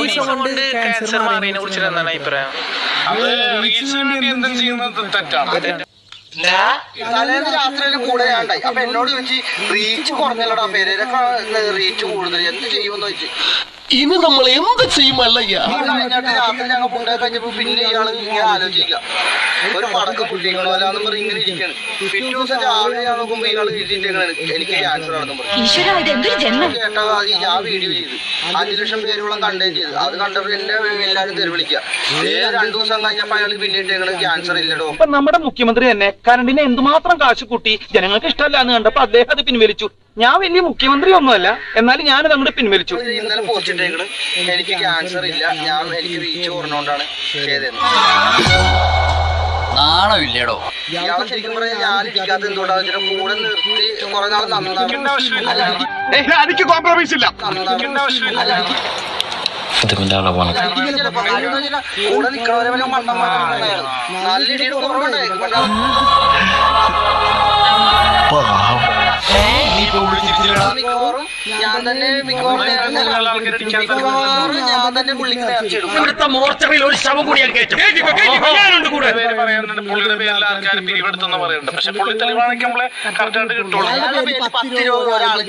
ദിവസം കൊണ്ട് ക്യാൻസർ മാറിയതിനെ കുറിച്ച് എന്താണ് അഭിപ്രായം? തലേന്ന് രാത്രിയില് കൂടെ ഞാണ്ടായി. അപ്പൊ എന്നോട് ചോദിച്ചു റീച്ച് കുറഞ്ഞല്ലോടാ, പേരൊക്കെ റീച്ച് കൂടുതൽ എന്ത് ചെയ്യുമെന്ന് ചോദിച്ചു. ഇനി നമ്മൾ എന്ത് ചെയ്യുമല്ലയ്യ? കഴിഞ്ഞിട്ട് രാത്രി ഞങ്ങൾ ഫുഡ് കഴിഞ്ഞപ്പോ പിന്നെ ഇയാള് ഇങ്ങനെ ആലോചിക്കാം, ഒരു പടക്ക കുട്ടികളോ അല്ലാന്ന് പറഞ്ഞ് ഇങ്ങനെ ഇരിക്കാണ്. പിറ്റേ ദിവസം രാവിലെ ഞാൻ നോക്കുമ്പോ ഇയാള് എഴുതിയിട്ടേക്കാണ് എനിക്ക് ക്യാൻസർ ആണെന്ന് പറഞ്ഞു. കേട്ടോ ഞാൻ വീഡിയോ ചെയ്ത് 5 ലക്ഷം പേരോളം കണ്ടേം ചെയ്ത്. അത് കണ്ടപ്പോ എന്നെ എല്ലാരും തെറി വിളിക്കുക. 2 ദിവസം കഴിഞ്ഞപ്പോ അയാൾക്ക് പിന്നെ ഇട്ടേക്കണ് ക്യാൻസർ ഇല്ലടോ. ഇപ്പൊ നമ്മുടെ മുഖ്യമന്ത്രി തന്നെ കറണ്ടിനെ എന്തുമാത്രം കാശ് കൂട്ടി ജനങ്ങൾക്ക് ഇഷ്ടമല്ല എന്ന് കണ്ടപ്പോ അദ്ദേഹം അത് പിൻവലിച്ചു. ഞാൻ വലിയ മുഖ്യമന്ത്രി ഒന്നുമല്ല, എന്നാലും ഞാനത് അങ്ങോട്ട് പിൻവലിച്ചു. ഇന്നലെ പോസ്റ്റ് ഇട്ടേക്കണ് എനിക്ക് ക്യാൻസർ ഇല്ല, എനിക്ക് റീച്ച് കുറഞ്ഞോണ്ടാണ് ചെയ്തത്. നാണമില്ലേടോ? ഇയാളെ ശരിക്കും പറയാൻ ഞാൻ ഇരിക്കാത്ത എന്തുകൊണ്ടാ കൂടെ നിർത്തി കുറെ നാൾ കോംപ്രമൈസ് ഇല്ല. കൂടെ നിക്കണവരെ വല്ല മണ്ണന്മാരായിരുന്നു. നല്ല ഇടിയുടെ കുറവുണ്ടായി. മിക്കവാറും ഞാൻ തന്നെ പുള്ളിക്ക് നേർച്ചെടുക്കും. ഇവിടുത്തെ മോർച്ചറിയിൽ ഒരു ശവം കൂടി ഒരാൾക്ക്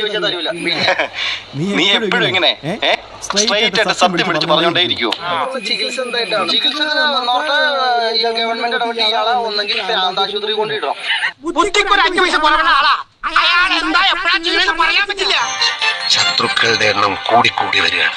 വെച്ചാൽ തരൂല. നീ എപ്പോഴും ഇങ്ങനെ സ്ട്രൈറ്റ് ആയിട്ട് സത്യം പിടിച്ച് പറഞ്ഞോണ്ടേ ഇരിക്കൂ. ചികിത്സ എന്തായിട്ടാണ്? ചികിത്സ ഗവൺമെന്റ് ഇടപെട്ട് ഇയാളെ ഒന്നെങ്കിൽ ആശുപത്രി കൊണ്ടിടണം. ശത്രുക്കളുടെ എണ്ണം കൂടിക്കൂടി വരികയാണ്.